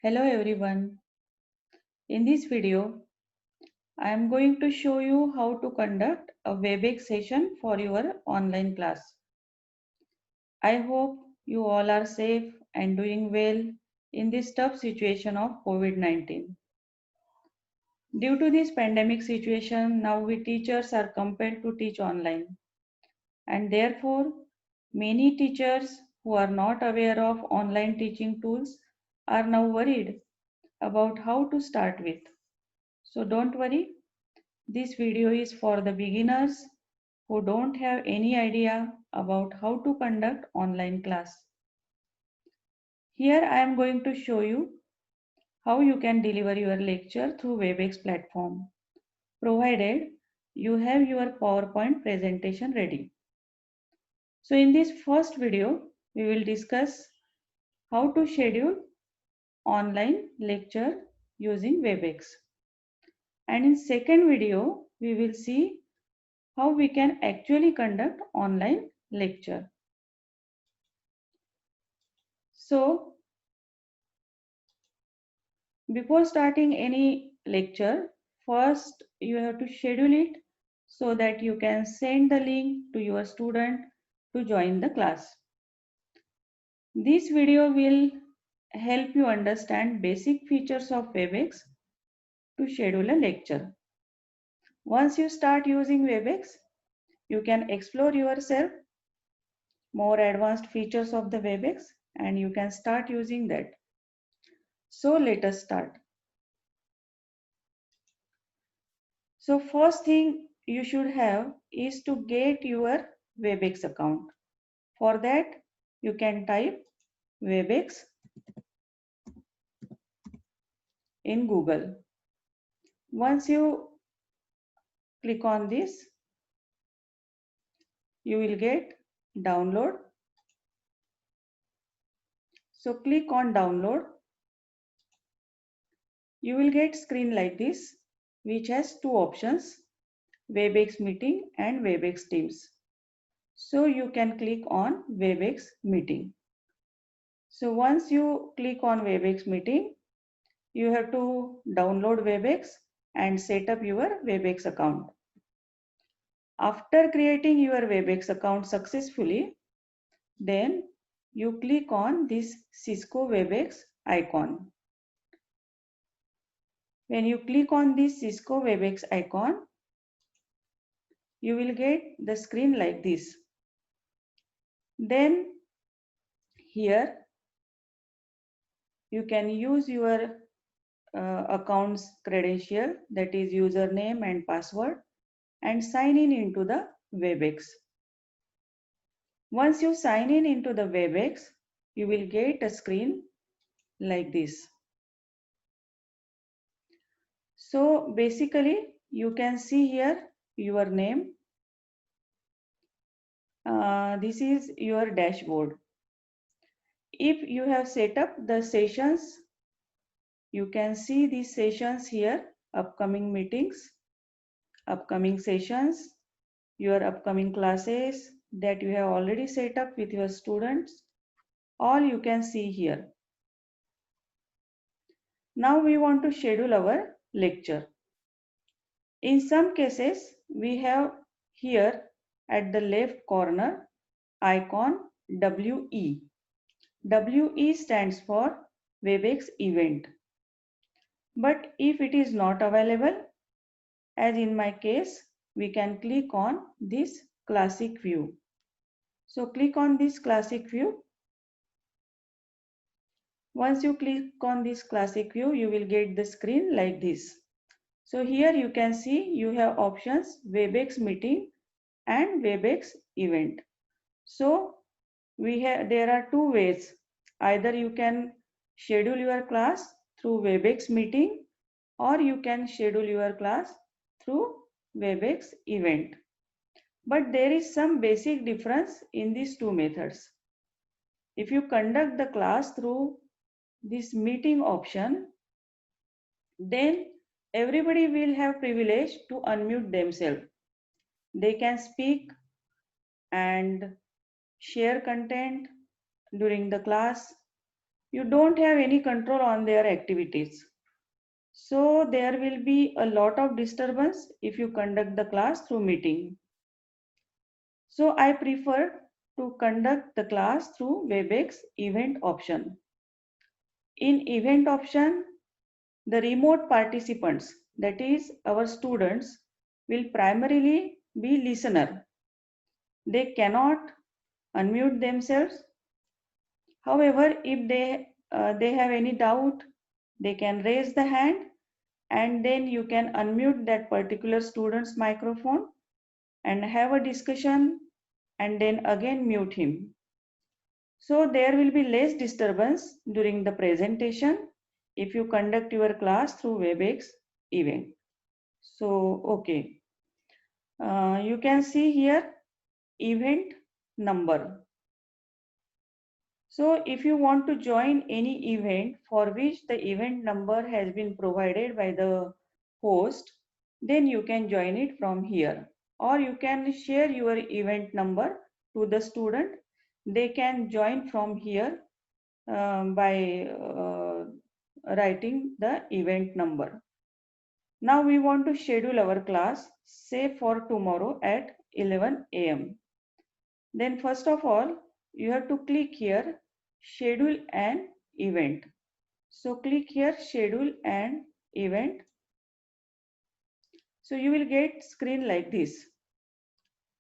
Hello everyone. In this video, I am going to show you how to conduct a WebEx session for your online class. I hope you all are safe and doing well in this tough situation of COVID-19. Due to this pandemic situation, now we teachers are compelled to teach online, and therefore many teachers who are not aware of online teaching tools are now worried about how to start with. So don't worry. This video is for the beginners who don't have any idea about how to conduct online class. Here I am going to show you how you can deliver your lecture through WebEx platform, provided you have your PowerPoint presentation ready. So in this first video, we will discuss how to schedule online lecture using WebEx. And in second video, we will see how we can actually conduct online lecture. So before starting any lecture, first you have to schedule it so that you can send the link to your student to join the class. This video will help you understand basic features of WebEx to schedule a lecture. Once you start using WebEx, you can explore yourself more advanced features of the WebEx and you can start using that. So let us start. So first thing you should have is to get your WebEx account. For that, you can type WebEx in Google. Once you click on this, you will get download. So click on download. You will get screen like this, which has two options, WebEx meeting and WebEx Teams. So you can click on WebEx meeting. So once you click on WebEx meeting, you have to download WebEx and set up your WebEx account. After creating your WebEx account successfully, then you click on this Cisco WebEx icon. When you click on this Cisco WebEx icon, you will get the screen like this. Then here you can use your account's credential, that is username and password, and sign in into the WebEx. Once you sign in into the WebEx, you will get a screen like this. So basically, you can see here your name. This is your dashboard. If you have set up the sessions, you can see these sessions here, upcoming meetings, upcoming sessions, your upcoming classes that you have already set up with your students. All you can see here. Now we want to schedule our lecture. In some cases, we have here at the left corner icon WE. WE stands for WebEx event. But if it is not available, as in my case, we can click on this classic view. So click on this classic view. Once you click on this classic view, you will get the screen like this. So here you can see you have options WebEx meeting and WebEx event. So there are two ways. Either you can schedule your class through WebEx meeting or you can schedule your class through WebEx event. But there is some basic difference in these two methods. If you conduct the class through this meeting option, then everybody will have privilege to unmute themselves. They can speak and share content during the class. you don't have any control on their activities. So there will be a lot of disturbance if you conduct the class through meeting. So I prefer to conduct the class through WebEx event option. In event option, the remote participants, that is our students, will primarily be listener. They cannot unmute themselves. However, if they have any doubt, they can raise the hand and then you can unmute that particular student's microphone and have a discussion and then again mute him. So there will be less disturbance during the presentation if you conduct your class through WebEx event. So, okay. You can see here event number. So if you want to join any event for which the event number has been provided by the host, then you can join it from here. Or you can share your event number to the student. They can join from here by writing the event number. Now we want to schedule our class, say for tomorrow at 11 a.m. Then first of all, you have to click here, schedule an event. So click here, schedule an event. So you will get screen like this.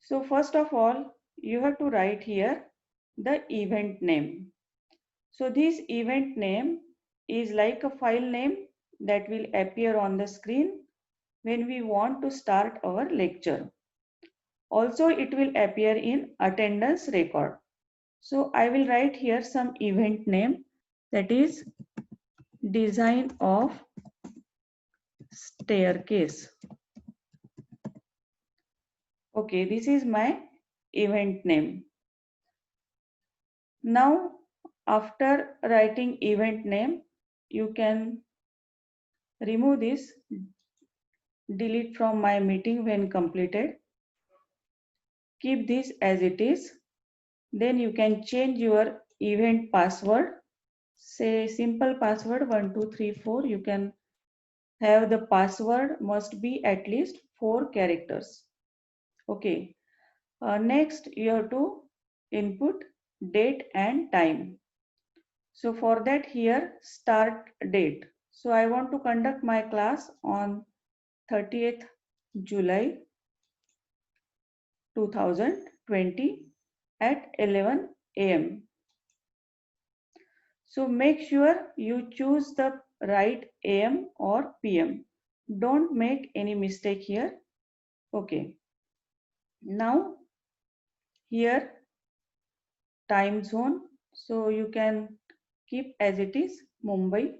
So first of all, you have to write here the event name. So this event name is like a file name that will appear on the screen when we want to start our lecture. Also, it will appear in attendance record. So I will write here some event name, that is design of staircase. Okay, this is my event name. Now, after writing event name, you can remove this, delete from my meeting when completed. Keep this as it is. Then you can change your event password. Say simple password 1234. You can have the password must be at least 4 characters. Okay. Next, you have to input date and time. So for that here, start date. So I want to conduct my class on 30th July 2020 at 11 a.m. So make sure you choose the right AM or PM. Don't make any mistake here. Okay. Now here time zone. So you can keep as it is Mumbai.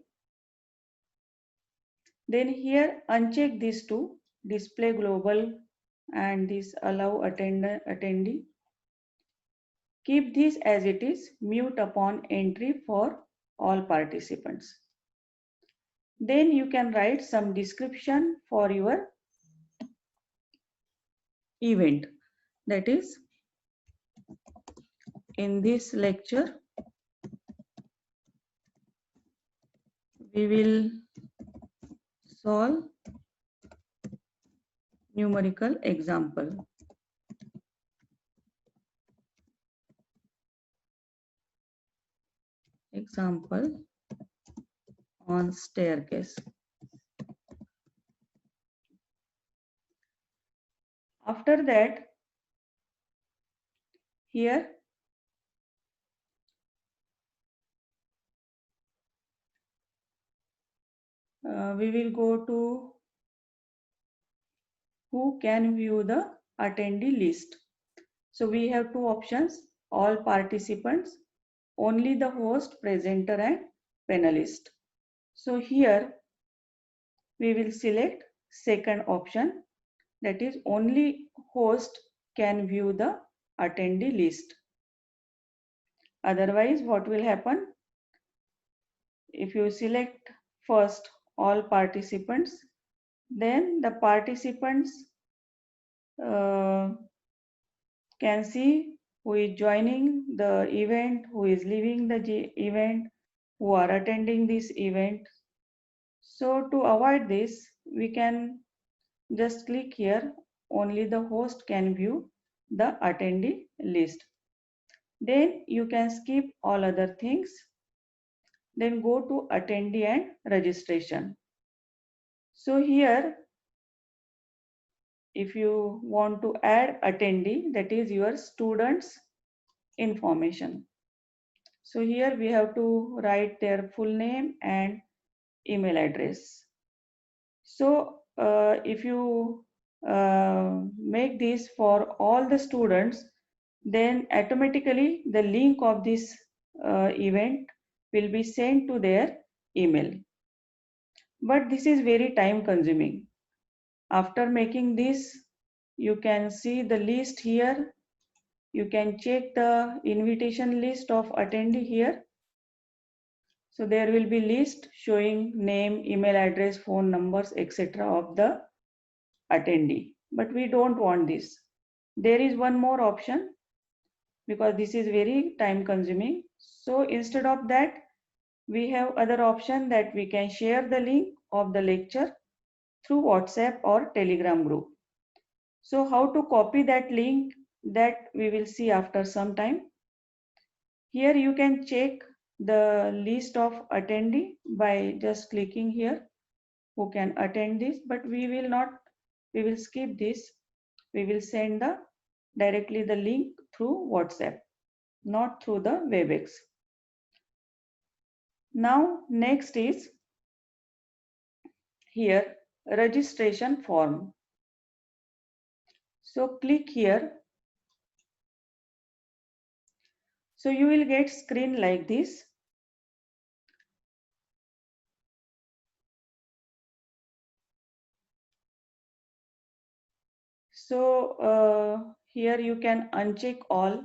Then here uncheck these two, display global and this allow attendee. Keep this as it is, mute upon entry for all participants. Then you can write some description for your event. That is, in this lecture, we will solve numerical example. Example on staircase. After that, here we will go to who can view the attendee list. So we have two options, all participants, only the host, presenter and panelist. So here we will select second option, that is only host can view the attendee list. Otherwise, what will happen? If you select first all participants, then the participants can see who is joining the event, who is leaving the event, who are attending this event. So to avoid this, we can just click here. Only the host can view the attendee list. Then you can skip all other things. Then go to attendee and registration. So here, if you want to add attendee, that is your students information. So here we have to write their full name and email address. So if you make this for all the students, then automatically the link of this event will be sent to their email. But this is very time consuming. After making this, you can see the list here. You can check the invitation list of attendee here. So there will be list showing name, email address, phone numbers, etc. of the attendee. But we don't want this. There is one more option because this is very time consuming. So instead of that, we have other option that we can share the link of the lecture through WhatsApp or Telegram group. So how to copy that link, that we will see after some time. Here you can check the list of attendee by just clicking here who can attend this, but we will skip this. We will send directly the link through WhatsApp, not through the WebEx. Now next is here registration form. So click here. So you will get screen like this. So here you can uncheck all.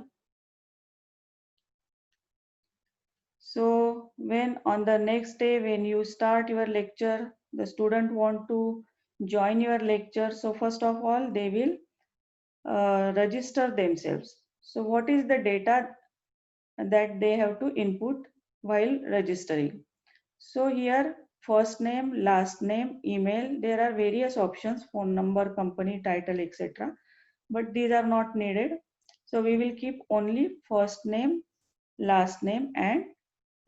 So when on the next day when you start your lecture, the student want to join your lecture. So first of all, they will register themselves. So what is the data that they have to input while registering? So here first name, last name, email, there are various options, phone number, company title, etc. But these are not needed. So we will keep only first name, last name and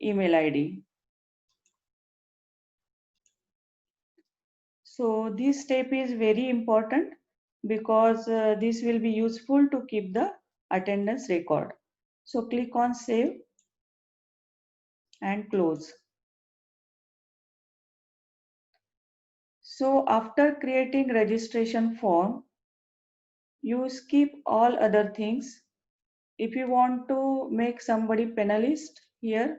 email ID. So this step is very important because this will be useful to keep the attendance record. So click on save and close. So after creating registration form, you skip all other things. If you want to make somebody panelist here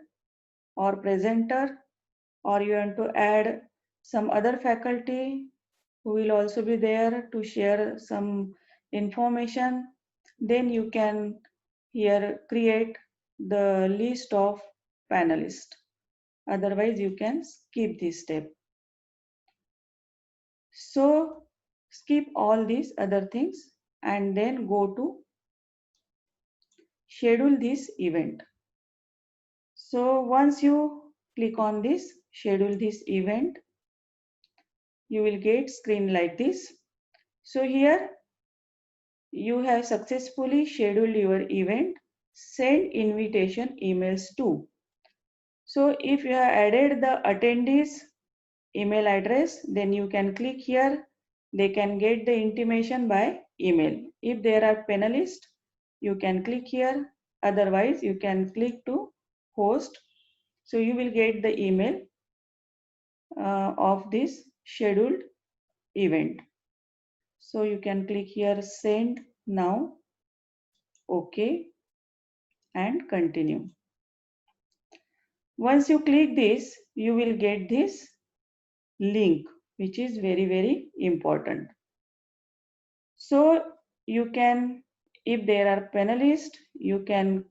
or presenter, or you want to add some other faculty who will also be there to share some information, then you can here create the list of panelists. Otherwise, you can skip this step. So skip all these other things and then go to schedule this event. So once you click on this, schedule this event, you will get screen like this. So here you have successfully scheduled your event. Send invitation emails to. So if you have added the attendees email address, then you can click here. They can get the intimation by email. If there are panelists, you can click here. Otherwise, you can click to host. So you will get the email of this scheduled event. So you can click here send now, OK, and continue. Once you click this, you will get this link, which is very, very important. So you can, if there are panelists, you can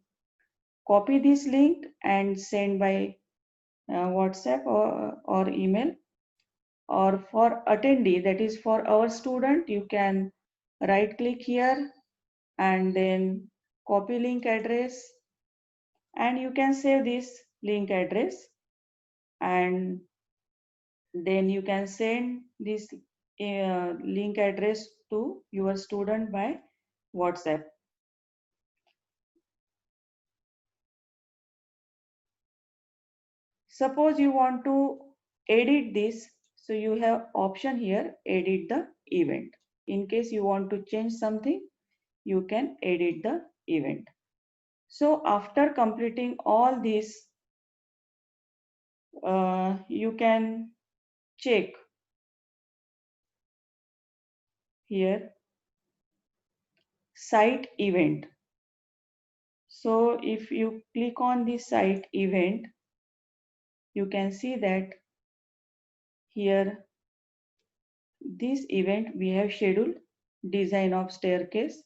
copy this link and send by WhatsApp or email. Or for attendee, that is for our student, you can right click here and then copy link address, and you can save this link address and then you can send this link address to your student by WhatsApp. Suppose you want to edit this, so you have option here, edit the event. In case you want to change something, you can edit the event. So after completing all this, you can check here site event. So if you click on the site event, you can see that here this event we have scheduled design of staircase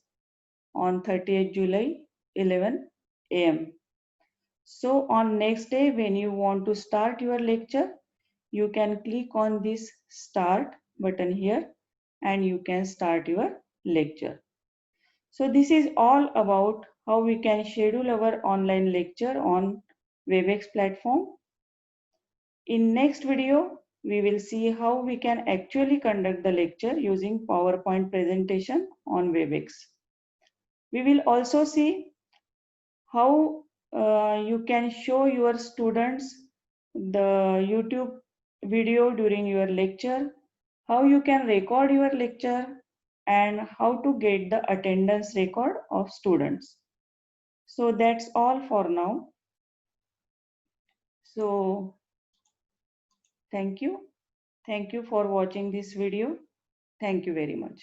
on 30th July 11 a.m. So on next day when you want to start your lecture, you can click on this start button here and you can start your lecture. So this is all about how we can schedule our online lecture on Webex platform. In next video, we will see how we can actually conduct the lecture using PowerPoint presentation on Webex. We will also see how you can show your students the YouTube video during your lecture, how you can record your lecture, and how to get the attendance record of students. So that's all for now. So thank you. Thank you for watching this video. Thank you very much.